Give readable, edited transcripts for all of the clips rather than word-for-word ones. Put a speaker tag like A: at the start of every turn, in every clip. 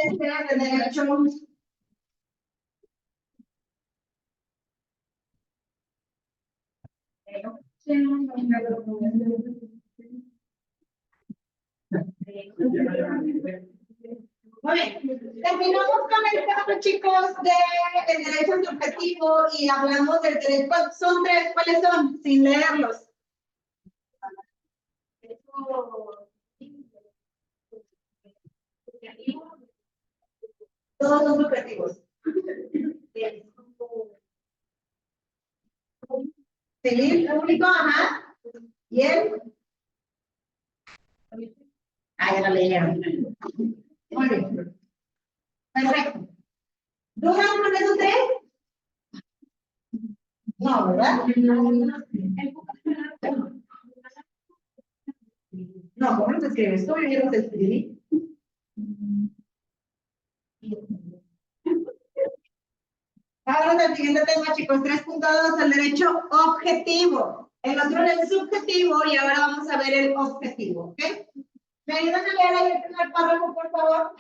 A: el derecho Muy bien, terminamos con el tema, chicos, del derecho subjetivo y hablamos del derecho. Son tres, ¿cuáles son? Sin leerlos. Todos son subjetivos. Civil, público, ajá. ¿Y él? Ah, ya lo leyeron. Muy bien. Perfecto. ¿Dudas con esos tres? No, ¿verdad? No, ¿cómo los escribes? ¿Cómo yo los escribí? Vamos al siguiente tema, chicos. 3.2, el derecho objetivo. El otro es el subjetivo y ahora vamos a ver el objetivo, ¿ok? ¿Me ayudan a leer ahí el primer párrafo, por favor?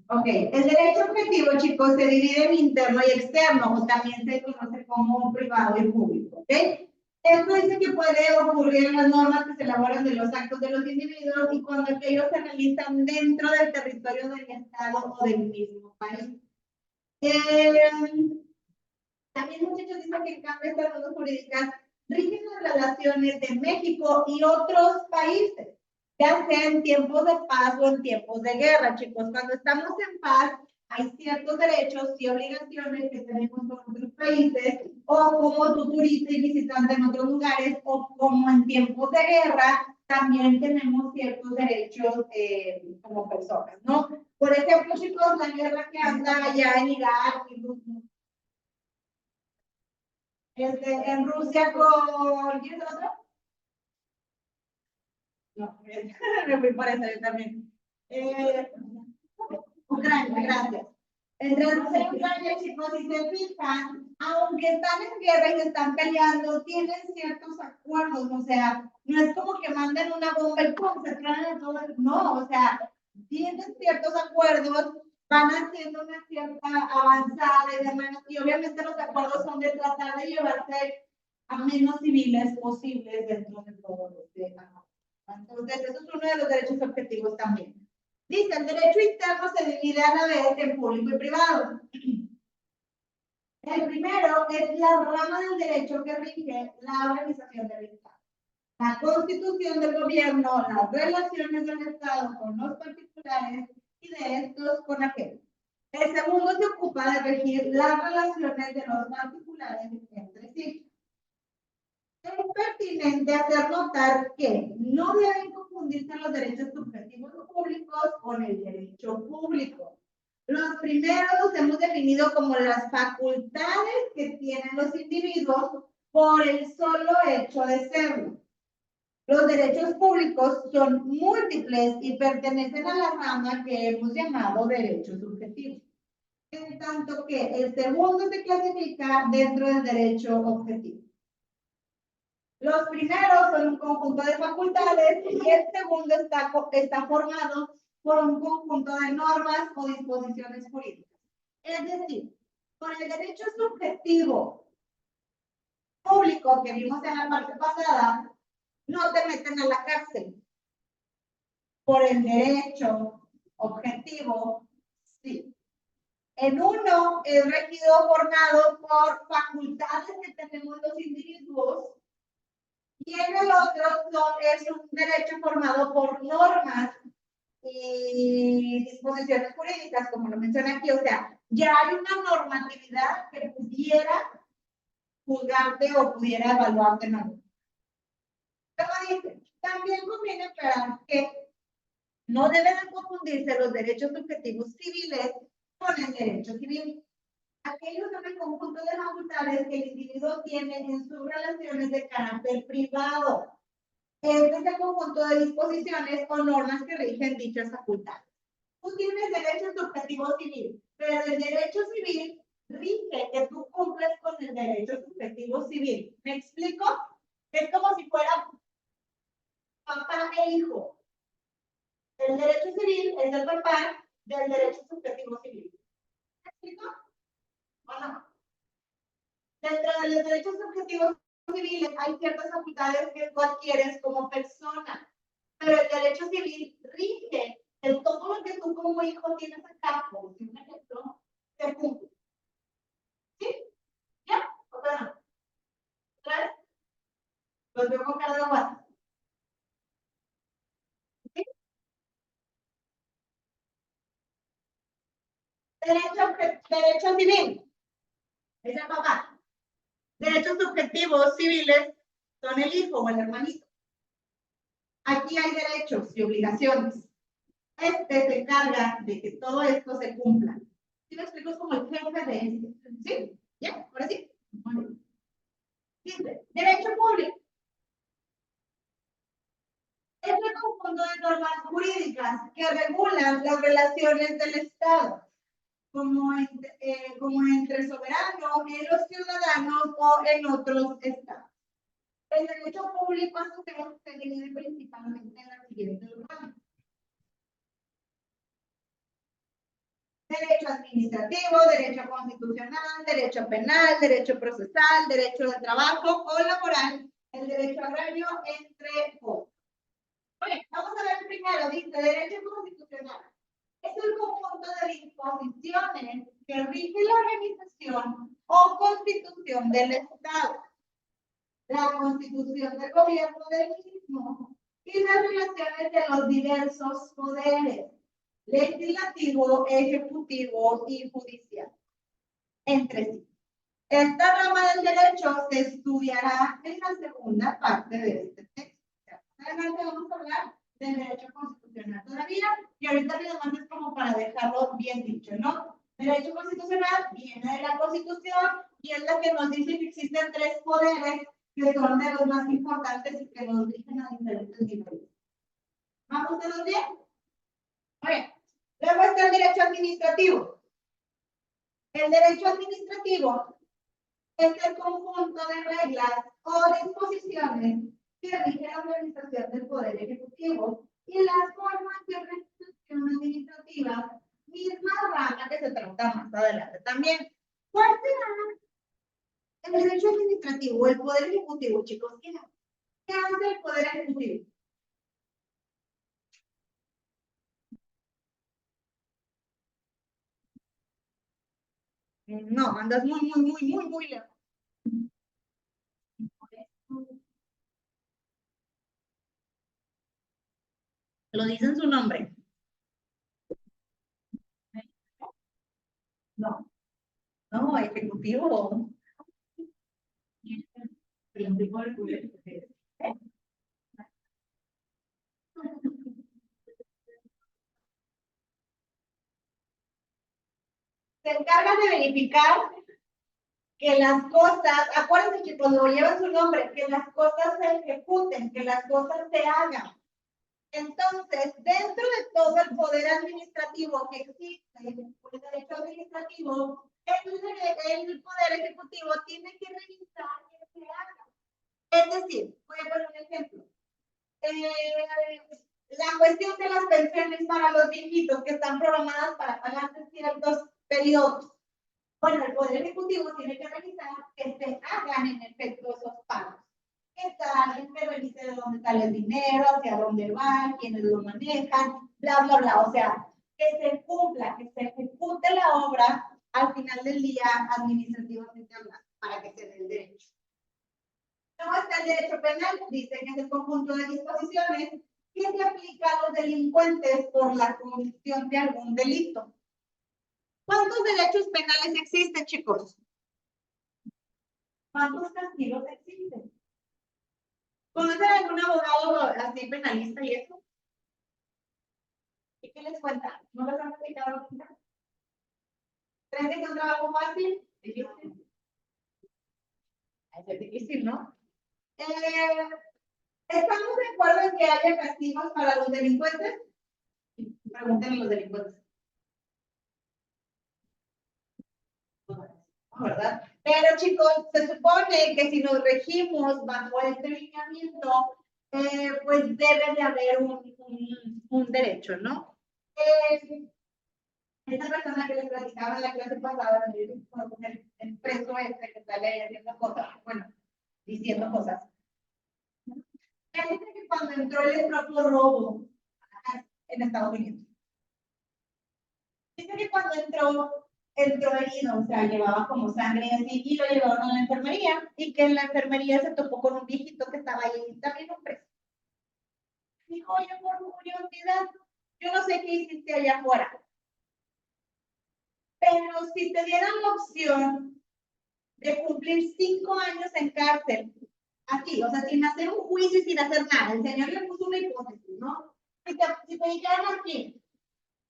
A: Ok, el derecho objetivo, chicos, se divide en interno y externo, o también se conoce como privado y público, ¿ok? Esto dice que puede ocurrir en las normas que se elaboran de los actos de los individuos y cuando aquellos se realizan dentro del territorio del Estado o del mismo país. También muchachos dicen que en cambio estas normas jurídicas rigen las relaciones de México y otros países, ya sea en tiempos de paz o en tiempos de guerra, chicos. Cuando estamos en paz, hay ciertos derechos y obligaciones que tenemos con otros países, o como tu turista y visitante en otros lugares, o como en tiempos de guerra, también tenemos ciertos derechos como personas, ¿no? Por ejemplo, chicos, la guerra que anda allá en Irak, en Rusia con... ¿Quién es otro? No, me fui por eso yo también. Ucrania, gracias. Entre Rusia y Ucrania, chicos, si se fijan, aunque están en guerra y se están peleando, tienen ciertos acuerdos, o sea, no es como que manden una bomba y ¡pum! Se traen todo, no, o sea, tienen ciertos acuerdos, van haciendo una cierta avanzada y demás, y obviamente los acuerdos son de tratar de llevarse a menos civiles posibles dentro de todos los temas. Entonces, eso es uno de los derechos objetivos también. Dice, el derecho interno se divide a la vez en público y privado. El primero es la rama del derecho que rige la organización del Estado. La constitución del gobierno, las relaciones del Estado con los particulares y de estos con aquellos. El segundo se ocupa de regir las relaciones de los particulares entre sí. Es pertinente hacer notar que no deben confundirse los derechos subjetivos públicos con el derecho público. Los primeros los hemos definido como las facultades que tienen los individuos por el solo hecho de serlo. Los derechos públicos son múltiples y pertenecen a la rama que hemos llamado derechos subjetivos. En tanto que el segundo se clasifica dentro del derecho objetivo. Los primeros son un conjunto de facultades y el segundo está formado por un conjunto de normas o disposiciones jurídicas. Es decir, por el derecho subjetivo público que vimos en la parte pasada, no te meten a la cárcel. Por el derecho objetivo, sí. En uno es regido formado por facultades que tenemos los individuos. Y en el otro es un derecho formado por normas y disposiciones jurídicas, como lo menciona aquí, o sea, ya hay una normatividad que pudiera juzgarte o pudiera evaluarte en algo. Pero dice, también conviene aclarar que no deben confundirse los derechos subjetivos civiles con el derecho civil. Aquellos son el conjunto de facultades que el individuo tiene en sus relaciones de carácter privado. Este es el conjunto de disposiciones o normas que rigen dichas facultades. Tú tienes derecho subjetivo civil, pero el derecho civil rige que tú cumples con el derecho subjetivo civil. ¿Me explico? Es como si fuera papá e hijo. El derecho civil es el papá del derecho subjetivo civil. ¿Me explico? Bueno, dentro de los derechos subjetivos civiles hay ciertas facultades que tú adquieres como persona, pero el derecho civil rige de todo lo que tú como hijo tienes a cargo. Si un ejemplo se cumple. ¿Sí? ¿Ya? ¿O no? ¿Tres? Los veo con cara de aguas. ¿Sí? Derecho civil. Es el papá. Derechos subjetivos civiles son el hijo o el hermanito. Aquí hay derechos y obligaciones. Este se encarga de que todo esto se cumpla. ¿Sí me explico? Es como el jefe de este. ¿Sí? ¿Ya? ¿Ahora sí? Muy bien. Dice, derecho público. Es el conjunto de normas jurídicas que regulan las relaciones del Estado, como entre soberanos y los ciudadanos o en otros estados. El derecho público a su vez se divide principalmente en las siguientes ramas. Derecho administrativo, derecho constitucional, derecho penal, derecho procesal, derecho de trabajo o laboral, el derecho agrario, entre otros. Bueno, vamos a ver primero, dice derecho constitucional. Es el conjunto de disposiciones que rigen la organización o constitución del Estado, la constitución del gobierno del mismo y las relaciones de los diversos poderes, legislativo, ejecutivo y judicial, entre sí. Esta rama del derecho se estudiará en la segunda parte de este texto. Adelante vamos a hablar del derecho constitucional todavía, y ahorita lo demás es como para dejarlo bien dicho, ¿no? Derecho constitucional viene de la Constitución y es la que nos dice que existen tres poderes que son de los más importantes y que nos rigen a diferentes niveles. ¿Vamos todos bien? Bien. Luego está el derecho administrativo. El derecho administrativo es el conjunto de reglas o disposiciones que rigen la organización del Poder Ejecutivo y las formas de organización administrativa, misma rama que se trata más adelante también. ¿Cuál será el derecho administrativo, el Poder Ejecutivo, chicos? ¿Qué hace el Poder Ejecutivo? No, andas muy lejos. Lo dice en su nombre. No, no, ejecutivo. Se encarga de verificar que las cosas, acuérdense que cuando llevan su nombre, que las cosas se ejecuten, que las cosas se hagan. Entonces, dentro de todo el poder administrativo que existe, el derecho administrativo, el poder ejecutivo tiene que revisar que se haga. Es decir, voy a poner un ejemplo. La cuestión de las pensiones para los viejitos que están programadas para pagarse ciertos periodos. Bueno, el Poder Ejecutivo tiene que revisar que se hagan en efecto esos pagos. Que alguien que revise de dónde sale el dinero, hacia dónde va, quiénes lo manejan, bla. O sea, que se cumpla, que se ejecute la obra al final del día administrativamente hablando, para que se dé el derecho. Luego está el derecho penal, dice que es el conjunto de disposiciones que se aplica a los delincuentes por la comisión de algún delito. ¿Cuántos derechos penales existen, chicos? ¿Cuántos castigos existen? ¿Conocen algún abogado así penalista y eso? ¿Y qué les cuenta? ¿No les han explicado nunca? ¿Creen que es un trabajo fácil? Difícil. Es difícil, ¿no? ¿Estamos de acuerdo en que haya castigos para los delincuentes? Pregúntenle a los delincuentes. ¿Verdad? Pero chicos, se supone que si nos regimos bajo este lineamiento, pues debe de haber un derecho, ¿no? Esta persona que les platicaba en la clase pasada, el preso este que sale haciendo cosas, bueno, diciendo cosas. Dice que cuando entró el propio robo en Estados Unidos, dice que cuando entró herido, o sea, llevaba como sangre así, y lo llevaron a la enfermería, y que en la enfermería se topó con un viejito que estaba ahí, también un preso. Dijo, oye, por curiosidad, yo no sé qué hiciste allá afuera, pero si te dieran la opción de cumplir 5 años en cárcel, aquí, o sea, sin hacer un juicio y sin hacer nada, el señor le puso una hipótesis, ¿no? Si te dijeran aquí,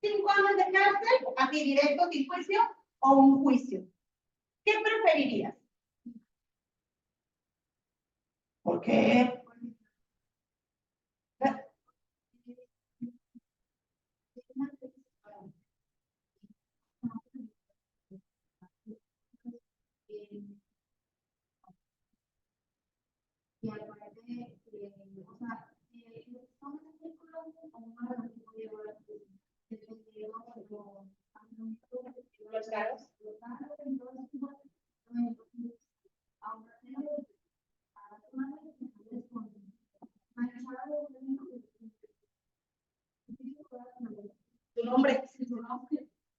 A: 5 años de cárcel, aquí directo, sin juicio, o un juicio, ¿qué preferirías? ¿Por qué? Y aparte, o sea, son los cargos. Tu nombre.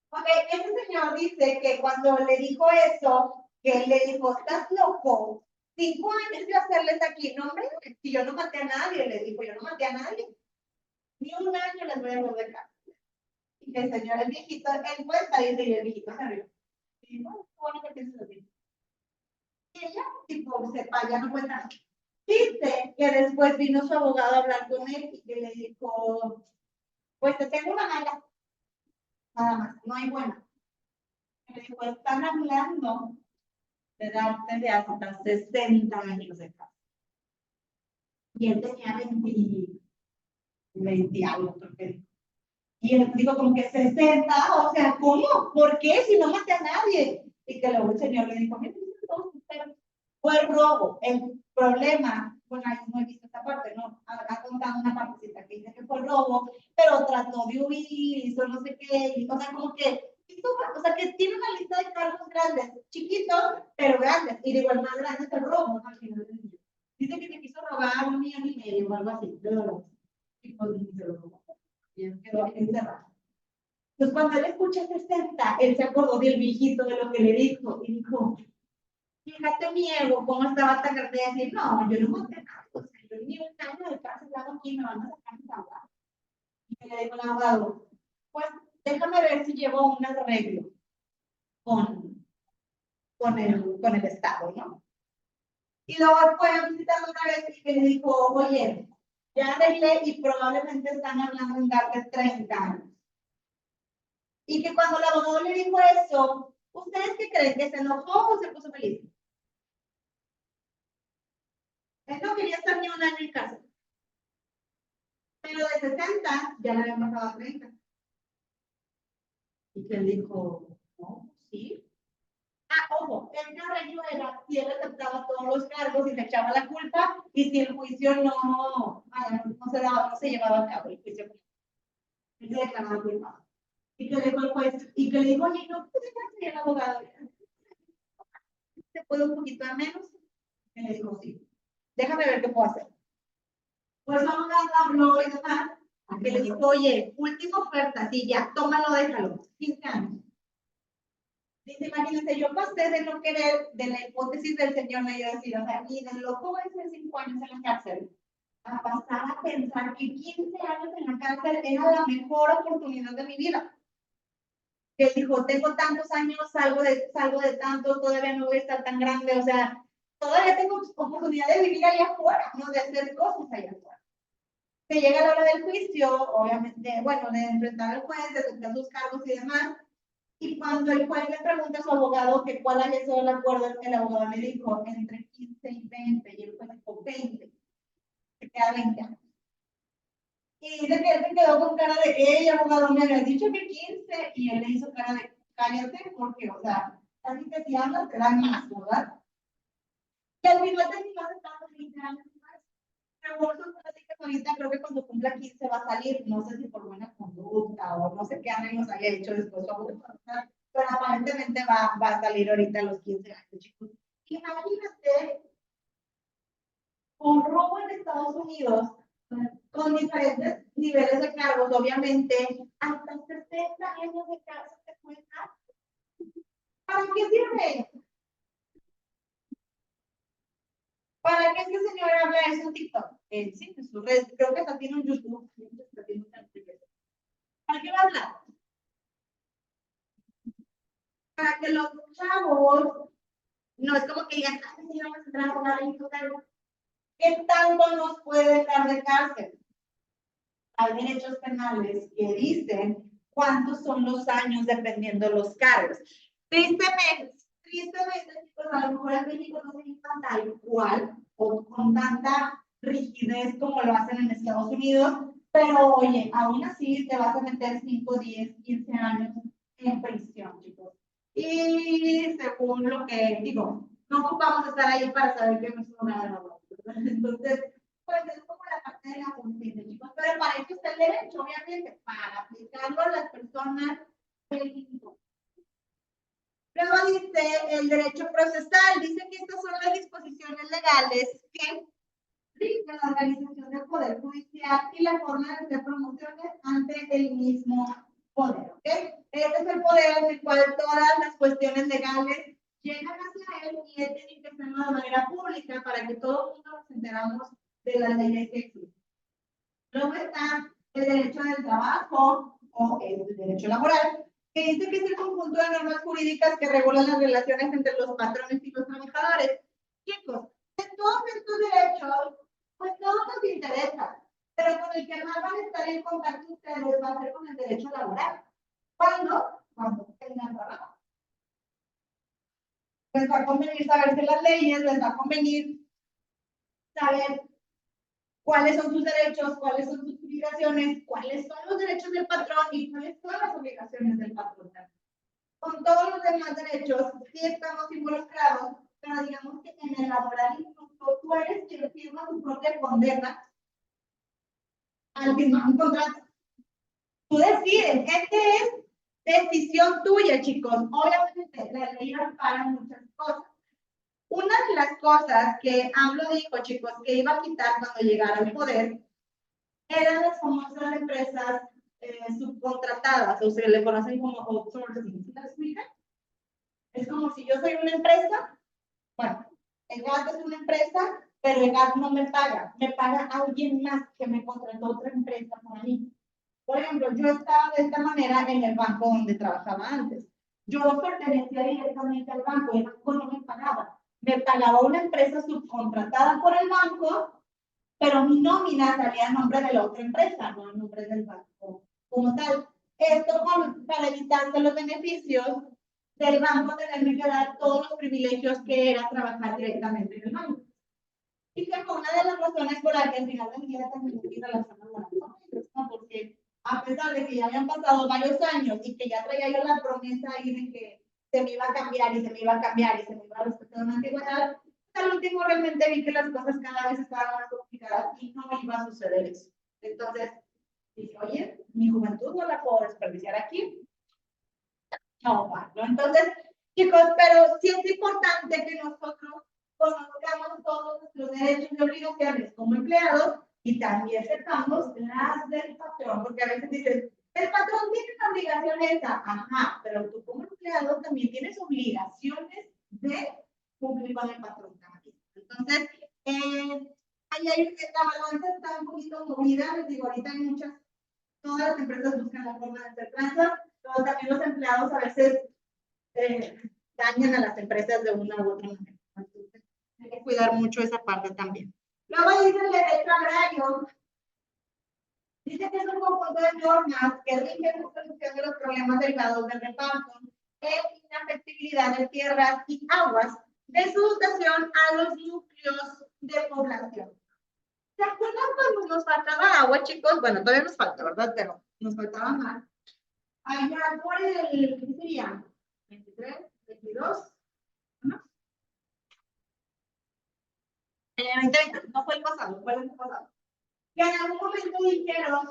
A: Ok, ese señor dice que cuando le dijo eso, que él le dijo, ¿estás loco? 5 años de hacerles aquí, no, hombre, si yo no maté a nadie, le dijo, yo no maté a nadie. Ni un año les voy a volver acá. Y que el señor, el viejito, él cuenta, dice, y el viejito se rió. Y no, bueno que piensas así. Y ella, tipo, sepa, ya no cuenta. Dice que después vino su abogado a hablar con él y que le dijo, pues te tengo una mala, nada más, no hay buena. Le dijo, están hablando de darte de hasta 60 años de cárcel. Y él tenía 20 algo, creo que. Y él dijo como que 60, o sea, ¿cómo? ¿Por qué? Si no maté a nadie. Y que luego el señor le dijo, fue el robo. El problema, bueno, ahí no he visto esta parte, ¿no? Ha contado una partecita que dice que fue el robo, pero trató de huir, hizo no sé qué, y, o sea, como que, o sea, que tiene una lista de cargos grandes, chiquitos, pero grandes, y digo, el más grande es el robo, ¿no? Al final del día. Dice que se quiso robar 1,5 millones o algo así, de dólares. Y pues se lo robó. Y él quedó encerrado. Entonces, cuando él escucha 60, él se acordó del viejito de lo que le dijo, y dijo, fíjate mi ego, cómo estaba tan grande de decir, no, yo no monté nada, o sea, yo ni un año de cárcel hago aquí, me van a sacar mis abogados. Y le dijo al abogado, pues déjame ver si llevo un arreglo con el Estado, ¿no? Y luego fue a visitarlo una vez y le dijo, oye, ya arreglé y probablemente están hablando en darle 30 años. Y que cuando el abogado le dijo eso, ¿ustedes qué creen? ¿Que se enojó o se puso feliz? Él no quería estar ni un año en casa. Pero de 60 ya le habían bajado a 30. Y que él dijo, no, sí. Ah, ojo, el arreglo era si él aceptaba todos los cargos y se echaba la culpa, y si el juicio no se llevaba a cabo el juicio. Él se declaraba culpable. Y que le dijo el juez, y que le dijo, oye, no, pues déjame el abogado. ¿Te puedo un poquito a menos? Y le dijo, sí. Déjame ver qué puedo hacer. Pues vamos a habló y demás. A que le dijo, oye, última oferta, sí, ya, tómalo, déjalo. 15 años. Dice, imagínense, yo pasé de no querer, de la hipótesis del señor medio decir, o sea, y del loco ese 5 años en la cárcel, a pasar a pensar que 15 años en la cárcel era la mejor oportunidad de mi vida. que dijo, tengo tantos años, salgo de tanto, todavía no voy a estar tan grande, o sea, todavía tengo oportunidad de vivir allá afuera, ¿no? De hacer cosas allá afuera. Se llega a la hora del juicio, obviamente, bueno, de enfrentar al juez, de aceptar sus cargos y demás, y cuando el juez le pregunta a su abogado que cuál había sido el acuerdo, el abogado le dijo entre 15 y 20, y el juez dijo 20, se queda 20 años. Y dice que él se quedó con cara de, abogado, me habías dicho que 15, y él le hizo cara de, cállate, porque, o sea, así que si hablas te dan más, ¿verdad? Y al final terminó aceptando 20 años más. Según sus prácticas ahorita, creo que cuando cumpla 15 va a salir, no sé si por buena conducta o no sé qué arreglos haya hecho después su abogado, pero aparentemente va a salir ahorita a los 15 años, chicos. Imagínate un robo en Estados Unidos con diferentes niveles de cargos, obviamente, hasta 60 años de cárcel te cuesta. ¿Para qué sirve? ¿Para qué este señor habla eso en TikTok? Sí, en sus redes, creo que hasta tiene un YouTube. ¿Para qué va a hablar? Para que los chavos, no es como que ya vamos a entrar a jugar en total. ¿Qué tanto nos puede dar de cárcel? Hay derechos penales que dicen cuántos son los años dependiendo de los cargos. Tristemente, chicos, a lo mejor en México no se llevan tal cual o con tanta rigidez como lo hacen en Estados Unidos, pero oye, aún así te vas a meter 5, 10, 15 años en prisión, chicos. Y según lo que digo, no ocupamos estar ahí para saber que no es una verdad. Entonces, pues es como la parte de la justicia, chicos, pero para eso está el derecho, obviamente, para aplicarlo a las personas delincuentes. Luego dice el derecho procesal, dice que estas son las disposiciones legales que rigen la organización del Poder Judicial y la forma de hacer promociones ante el mismo poder, ¿ok? Este es el poder en el cual todas las cuestiones legales llegan hacia él y él tiene que hacerlo de manera pública para que todo el mundo nos enteramos de las leyes que existen. Luego está el derecho del trabajo o el derecho laboral, que dice que es el conjunto de normas jurídicas que regulan las relaciones entre los patrones y los trabajadores. Chicos, de todos estos derechos, pues todos nos interesan, pero con el que más van a estar en contacto ustedes va a ser con el derecho laboral. ¿Cuándo? Cuando tengan trabajo. Les va a convenir saberse las leyes, les va a convenir saber cuáles son sus derechos, cuáles son sus obligaciones, cuáles son los derechos del patrón y cuáles son las obligaciones del patrón. Con todos los demás derechos, sí estamos involucrados, pero digamos que en el laboral incluso tú eres quien firma tu propia condena al firmar un contrato. Tú decides, este es decisión tuya, chicos. Obviamente, la ley ampara muchas cosas. Una de las cosas que AMLO dijo, chicos, que iba a quitar cuando llegara al poder, eran las famosas empresas subcontratadas, o se le conocen como outsourcing. ¿Sí te explica? Es como si yo soy una empresa, bueno, el GAT es una empresa, pero el GAT no me paga alguien más que me contrató otra empresa para mí. Por ejemplo, yo estaba de esta manera en el banco donde trabajaba antes. Yo pertenecía directamente al banco, el banco no me pagaba. Me pagaba una empresa subcontratada por el banco, pero mi nómina salía a nombre de la otra empresa, no a nombre del banco como tal. Esto para evitarse los beneficios del banco, tenerme que dar todos los privilegios que era trabajar directamente en el banco. Y que fue una de las razones por las que al final del día también mi relación laboral, porque a pesar de que ya habían pasado varios años y que ya traía yo la promesa ahí de que se me iba a cambiar y se me iba a cambiar y se me iba a respetar una antigüedad, al último realmente vi que las cosas cada vez estaban más complicadas y no iba a suceder eso. Entonces dije, oye, mi juventud no la puedo desperdiciar aquí. No, ¿no? Entonces, chicos, pero sí es importante que nosotros conozcamos todos nuestros derechos y obligaciones como empleados y también sepamos las del patrón, porque a veces dicen, el patrón tiene una obligación esa, ajá, pero tú como empleado también tienes obligaciones de cumplir con el patrón también. Entonces, ahí hay la balanza está un poquito movida, les digo, ahorita hay muchas, todas las empresas buscan la forma de hacer tranzas, pero también los empleados a veces dañan a las empresas de una u otra manera. Entonces, hay que cuidar mucho esa parte también. Luego dice el derecho agrario. Dice que es un conjunto de normas que rigen la solución de los problemas derivados del reparto e inafectibilidad de tierras y aguas de su dotación a los núcleos de población. ¿Se acuerdan cuando nos faltaba agua, chicos? Bueno, todavía nos falta, ¿verdad? Pero nos faltaba más. Allá por el, ¿qué sería? 23, 22, ¿no? En el 2020, no fue el pasado, fue el año pasado. Que en algún momento dijeron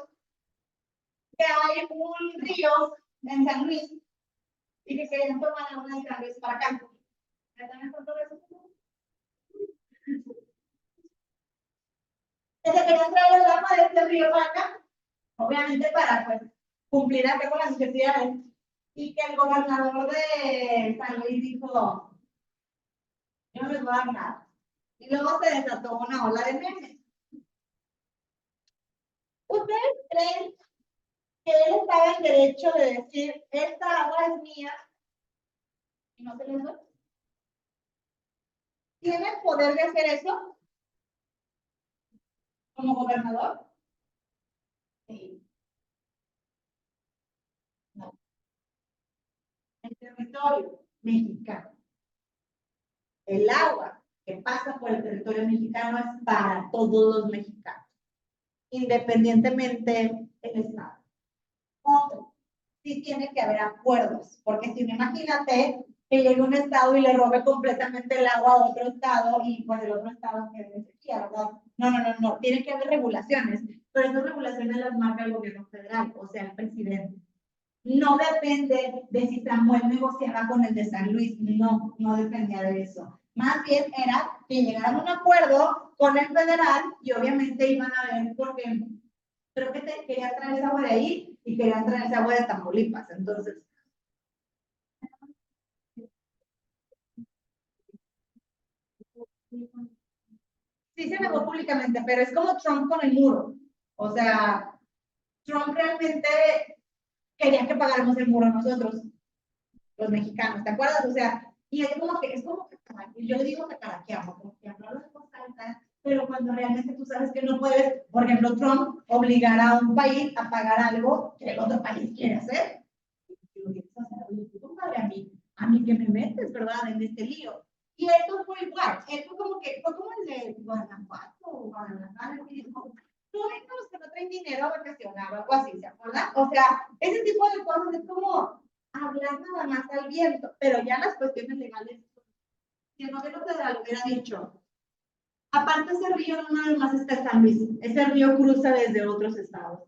A: que hay un río en San Luis y que querían tomar agua de San Luis para acá. ¿Están con todo eso? Que se querían traer el agua de este río para acá, obviamente para pues, cumplir acá con las necesidades. Y que el gobernador de San Luis dijo, yo no les voy a dar nada. Y luego se desató una ola de memes. ¿Ustedes creen que él estaba en derecho de decir, esta agua es mía y no se les doy? ¿Tiene el poder de hacer eso como gobernador? Sí. No. El territorio mexicano. El agua que pasa por el territorio mexicano es para todos los mexicanos, independientemente del estado. Otro, sí tiene que haber acuerdos, porque si no, imagínate que llegue un estado y le robe completamente el agua a otro estado y pues el otro estado que no sequía, ¿verdad? No, tiene que haber regulaciones, pero esas regulaciones las marca el gobierno federal, o sea, el presidente. No depende de si Samuel negociaba con el de San Luis, no dependía de eso. Más bien era que llegaran a un acuerdo con el federal y obviamente iban a ver porque creo que querían traer esa agua de ahí y querían traer esa agua de Tamaulipas, entonces. Sí se negó públicamente, pero es como Trump con el muro. O sea, Trump realmente quería que pagáramos el muro nosotros, los mexicanos, ¿te acuerdas? O sea, y es como que, yo le digo que caraqueamos, como que hablarlo de voz alta, pero cuando realmente tú sabes que no puedes, por ejemplo, Trump obligar a un país a pagar algo que el otro país quiere hacer. A mí que me metes, ¿verdad? En este lío. Y esto fue igual, esto como que, fue como el de Guanajuato o Guadalajara, que dijo, no vengan los que no traen dinero a vacacionar o algo así, ¿se acuerdan? O sea, ese tipo de cosas es como hablar nada más al viento, pero ya las cuestiones legales, si el gobierno federal hubiera dicho, aparte ese río no nada más está en San Luis, ese río cruza desde otros estados.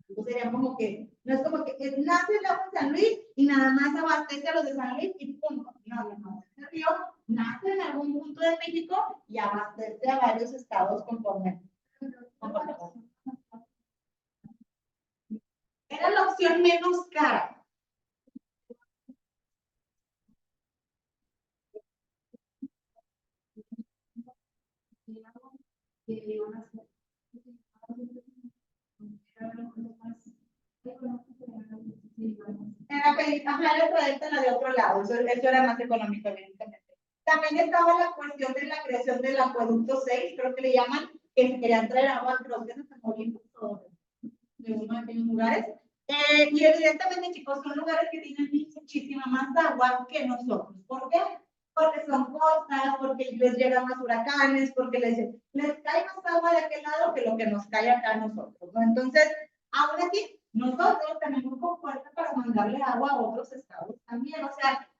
A: Entonces sería como que, no es como que nace el agua en San Luis y nada más abastece a los de San Luis y punto. No. Ese río nace en algún punto de México y abastece a varios estados conforme. Era la opción menos cara. Era pedir, era traértela de otro lado, eso era más económico, evidentemente. También estaba la cuestión de la creación del acueducto 6, creo que le llaman, que se querían traer agua, creo que de Tamaulipas o de uno de aquellos lugares. Y evidentemente, chicos, son lugares que tienen muchísima más agua que nosotros. ¿Por qué? Porque son costas, porque les llegan más huracanes, porque les cae más agua de aquel lado que lo que nos cae acá a nosotros, ¿no? Entonces, aún así, nosotros tenemos un fuerte para mandarle agua a otros estados también. O sea,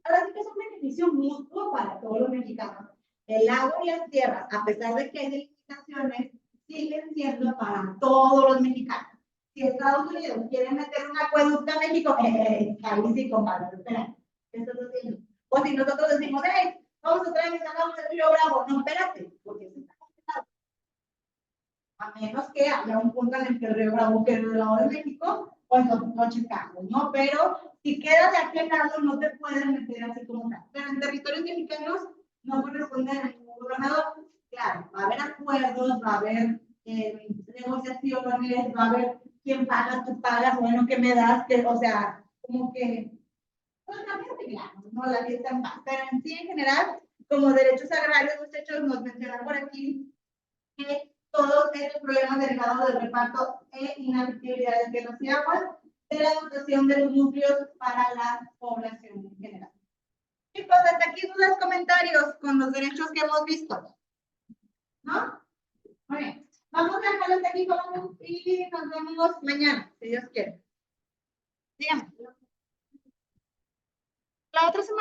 A: ahora sí que es un beneficio mutuo para todos los mexicanos. El agua y las tierras, a pesar de que hay limitaciones, siguen siendo para todos los mexicanos. Si Estados Unidos quiere meter un acueducto a México, ahí sí, compadre, espera, ¿qué estás haciendo? O si nosotros decimos, hey, vamos a traer agua del Río Bravo, no, espérate, porque se está complicado. A menos que haya un punto en el que el Río Bravo quede del lado de México, pues no checamos, ¿no? Pero si queda de aquel lado, no te pueden meter así como tal. Pero en territorios mexicanos no corresponde a ningún gobernador. Claro, va a haber acuerdos, va a haber negociaciones, va a haber quién paga, tú pagas, bueno, ¿qué me das? Que, o sea, como que, pues también arreglamos, ¿no? La fiesta en paz. Pero en sí, en general, como derechos agrarios, muchachos, nos mencionan por aquí que todos estos problemas derivados del reparto e inhabilidades que nos llaman de la dotación de los núcleos para la población en general. Chicos, hasta aquí dudas, comentarios con los derechos que hemos visto, ¿no? Muy bien. Vamos a dejarlo hasta aquí y nos vemos mañana, si Dios quiere. Dígame. La otra semana.